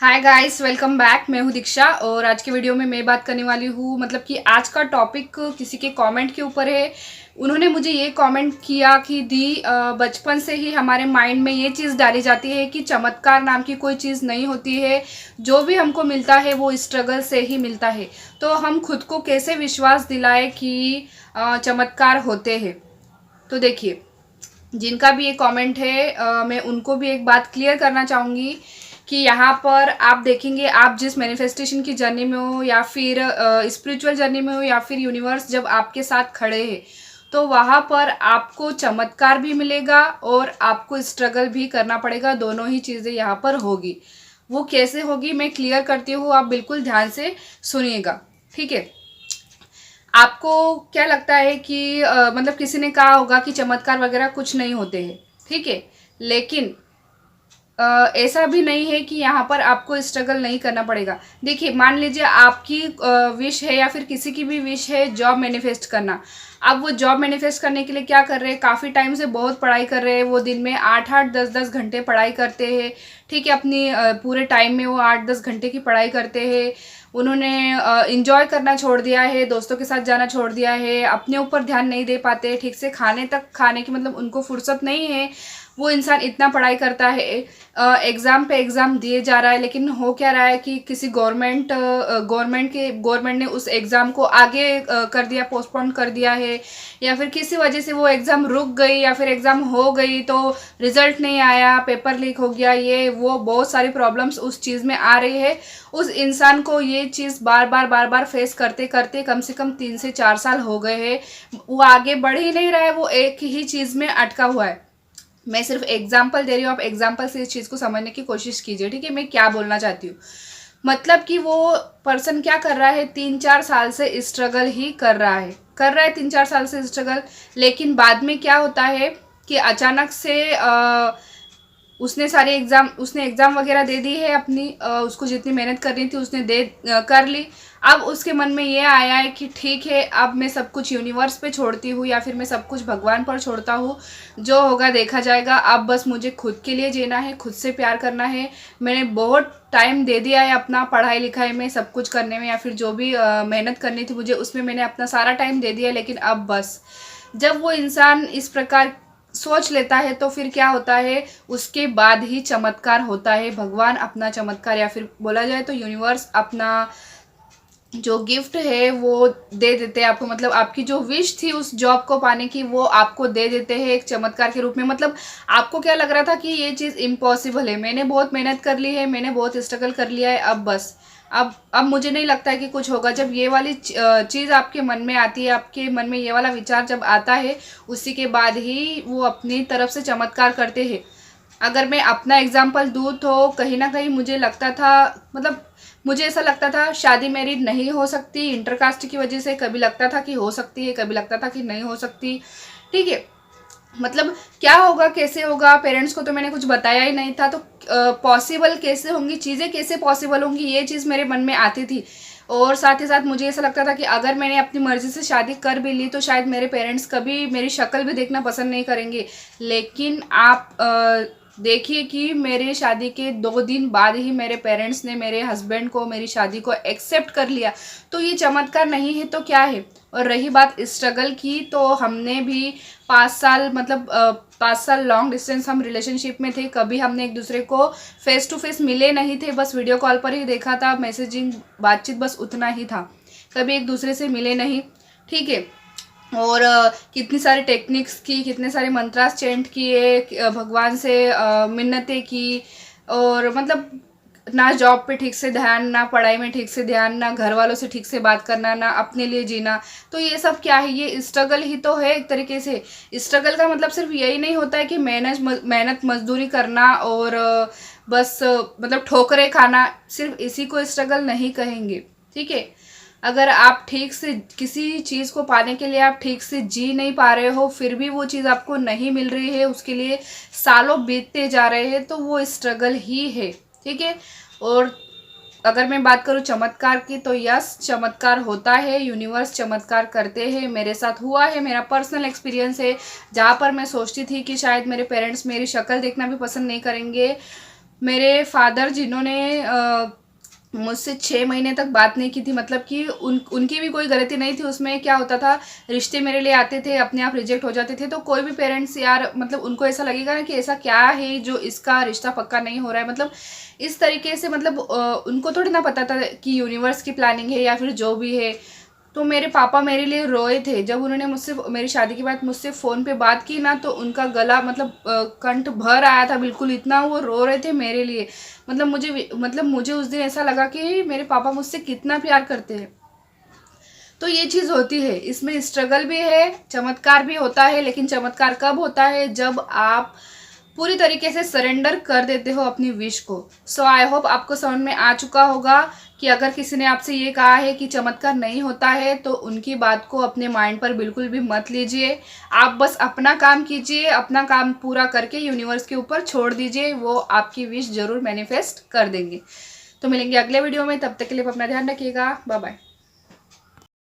Hi guys, welcome back. मैं हूँ दीक्षा और आज के वीडियो में मैं बात करने वाली हूँ कि आज का टॉपिक किसी के कमेंट के ऊपर है। उन्होंने मुझे ये कमेंट किया कि बचपन से ही हमारे माइंड में ये चीज़ डाली जाती है कि चमत्कार नाम की कोई चीज़ नहीं होती है। जो भी हमको मिलता है वो स्ट्रगल से ही मिलता है। तो हम खुद को कैसे विश्वास दिलाए कि चमत्कार होते हैं। तो देखिए, जिनका भी ये कमेंट है मैं उनको भी एक बात क्लियर करना चाहूँगी कि यहाँ पर आप देखेंगे, आप जिस मैनिफेस्टेशन की जर्नी में हो या फिर स्पिरिचुअल जर्नी में हो या फिर यूनिवर्स जब आपके साथ खड़े हैं तो वहाँ पर आपको चमत्कार भी मिलेगा और आपको स्ट्रगल भी करना पड़ेगा। दोनों ही चीज़ें यहाँ पर होगी। वो कैसे होगी मैं क्लियर करती हूँ, आप बिल्कुल ध्यान से सुनिएगा, ठीक है। आपको क्या लगता है कि किसी ने कहा होगा कि चमत्कार वगैरह कुछ नहीं होते हैं, ठीक है। लेकिन ऐसा भी नहीं है कि यहाँ पर आपको स्ट्रगल नहीं करना पड़ेगा। देखिए, मान लीजिए आपकी विश है या फिर किसी की भी विश है जॉब मैनिफेस्ट करना। अब वो जॉब मैनिफेस्ट करने के लिए क्या कर रहे हैं, काफ़ी टाइम से बहुत पढ़ाई कर रहे हैं। वो दिन में 8-8 10-10 घंटे पढ़ाई करते हैं, ठीक है। अपनी पूरे टाइम में वो 8-10 घंटे की पढ़ाई करते हैं। उन्होंने इंजॉय करना छोड़ दिया है, दोस्तों के साथ जाना छोड़ दिया है, अपने ऊपर ध्यान नहीं दे पाते, ठीक से खाने की उनको फुर्सत नहीं है। वो इंसान इतना पढ़ाई करता है, एग्ज़ाम पे एग्ज़ाम दिए जा रहा है, लेकिन हो क्या रहा है कि किसी गवर्नमेंट ने उस एग्ज़ाम को आगे कर दिया, पोस्टपोन कर दिया है, या फिर किसी वजह से वो एग्ज़ाम रुक गई या फिर एग्ज़ाम हो गई तो रिज़ल्ट नहीं आया, पेपर लीक हो गया, ये वो बहुत सारी प्रॉब्लम्स उस चीज़ में आ रही है। उस इंसान को ये चीज़ बार बार फेस करते करते कम से कम 3 से 4 साल हो गए हैं। वो आगे बढ़ ही नहीं रहा है, वो एक ही चीज़ में अटका हुआ है। मैं सिर्फ एग्जाम्पल दे रही हूँ, आप एग्जाम्पल से इस चीज़ को समझने की कोशिश कीजिए, ठीक है। मैं क्या बोलना चाहती हूँ, मतलब कि वो पर्सन क्या कर रहा है, 3-4 साल से स्ट्रगल ही कर रहा है 3-4 साल से स्ट्रगल। लेकिन बाद में क्या होता है कि अचानक से उसने एग्ज़ाम वगैरह दे दी है अपनी, उसको जितनी मेहनत करनी थी उसने कर ली। अब उसके मन में ये आया है कि ठीक है, अब मैं सब कुछ यूनिवर्स पे छोड़ती हूँ या फिर मैं सब कुछ भगवान पर छोड़ता हूँ, जो होगा देखा जाएगा। अब बस मुझे खुद के लिए जीना है, खुद से प्यार करना है। मैंने बहुत टाइम दे दिया है अपना पढ़ाई लिखाई में, सब कुछ करने में, या फिर जो भी मेहनत करनी थी मुझे उसमें मैंने अपना सारा टाइम दे दिया। लेकिन अब बस, जब वो इंसान इस प्रकार सोच लेता है तो फिर क्या होता है, उसके बाद ही चमत्कार होता है। भगवान अपना चमत्कार, या फिर बोला जाए तो यूनिवर्स अपना जो गिफ्ट है वो दे देते हैं आपको। आपकी जो विश थी उस जॉब को पाने की, वो आपको दे देते हैं एक चमत्कार के रूप में। आपको क्या लग रहा था कि ये चीज़ इम्पॉसिबल है, मैंने बहुत मेहनत कर ली है, मैंने बहुत स्ट्रगल कर लिया है, अब बस अब मुझे नहीं लगता है कि कुछ होगा। जब ये वाली चीज़ आपके मन में आती है, आपके मन में ये वाला विचार जब आता है, उसी के बाद ही वो अपनी तरफ से चमत्कार करते हैं। अगर मैं अपना एग्जाम्पल दूँ तो कहीं ना कहीं मुझे लगता था, मुझे ऐसा लगता था शादी मेरी नहीं हो सकती इंटरकास्ट की वजह से। कभी लगता था कि हो सकती है, कभी लगता था कि नहीं हो सकती, ठीक है। क्या होगा, कैसे होगा, पेरेंट्स को तो मैंने कुछ बताया ही नहीं था, तो पॉसिबल कैसे होंगी चीज़ें, कैसे पॉसिबल होंगी, ये चीज़ मेरे मन में आती थी। और साथ ही साथ मुझे ऐसा लगता था कि अगर मैंने अपनी मर्ज़ी से शादी कर भी ली तो शायद मेरे पेरेंट्स कभी मेरी शक्ल भी देखना पसंद नहीं करेंगे। लेकिन आप देखिए कि मेरे शादी के 2 दिन बाद ही मेरे पेरेंट्स ने मेरे हस्बैंड को, मेरी शादी को एक्सेप्ट कर लिया। तो ये चमत्कार नहीं है तो क्या है। और रही बात स्ट्रगल की, तो हमने भी 5 साल लॉन्ग डिस्टेंस हम रिलेशनशिप में थे। कभी हमने एक दूसरे को फेस टू फेस मिले नहीं थे, बस वीडियो कॉल पर ही देखा था, मैसेजिंग बातचीत बस उतना ही था, कभी एक दूसरे से मिले नहीं, ठीक है। और कितनी सारी टेक्निक्स की, कितने सारे मंत्रास चेंट किए, भगवान से मिन्नतें की, और ना जॉब पे ठीक से ध्यान, ना पढ़ाई में ठीक से ध्यान, ना घर वालों से ठीक से बात करना, ना अपने लिए जीना। तो ये सब क्या है, ये स्ट्रगल ही तो है एक तरीके से। स्ट्रगल का सिर्फ यही नहीं होता है कि मेहनत मजदूरी करना और बस ठोकरें खाना, सिर्फ इसी को स्ट्रगल नहीं कहेंगे, ठीक है। अगर आप ठीक से किसी चीज़ को पाने के लिए आप ठीक से जी नहीं पा रहे हो, फिर भी वो चीज़ आपको नहीं मिल रही है, उसके लिए सालों बीतते जा रहे हैं, तो वो स्ट्रगल ही है, ठीक है। और अगर मैं बात करूँ चमत्कार की, तो यस, चमत्कार होता है, यूनिवर्स चमत्कार करते हैं। मेरे साथ हुआ है, मेरा पर्सनल एक्सपीरियंस है, जहाँ पर मैं सोचती थी कि शायद मेरे पेरेंट्स मेरी शक्ल देखना भी पसंद नहीं करेंगे, मेरे फादर जिन्होंने मुझसे 6 महीने तक बात नहीं की थी, मतलब कि उनकी भी कोई गलती नहीं थी उसमें। क्या होता था, रिश्ते मेरे लिए आते थे, अपने आप रिजेक्ट हो जाते थे। तो कोई भी पेरेंट्स यार, मतलब उनको ऐसा लगेगा ना कि ऐसा क्या है जो इसका रिश्ता पक्का नहीं हो रहा है, मतलब इस तरीके से, मतलब उनको थोड़ी ना पता था कि यूनिवर्स की प्लानिंग है या फिर जो भी है। तो मेरे पापा मेरे लिए रोए थे जब उन्होंने मुझसे, मेरी शादी के बाद मुझसे फ़ोन पे बात की ना, तो उनका गला मतलब कंठ भर आया था बिल्कुल, इतना वो रो रहे थे मेरे लिए। मतलब मुझे उस दिन ऐसा लगा कि मेरे पापा मुझसे कितना प्यार करते हैं। तो ये चीज़ होती है, इसमें स्ट्रगल भी है, चमत्कार भी होता है। लेकिन चमत्कार कब होता है, जब आप पूरी तरीके से सरेंडर कर देते हो अपनी विश को। सो आई होप आपको समझ में आ चुका होगा कि अगर किसी ने आपसे ये कहा है कि चमत्कार नहीं होता है, तो उनकी बात को अपने माइंड पर बिल्कुल भी मत लीजिए। आप बस अपना काम कीजिए, अपना काम पूरा करके यूनिवर्स के ऊपर छोड़ दीजिए, वो आपकी विश जरूर मैनिफेस्ट कर देंगे। तो मिलेंगे अगले वीडियो में, तब तक के लिए अपना ध्यान रखिएगा। Bye bye.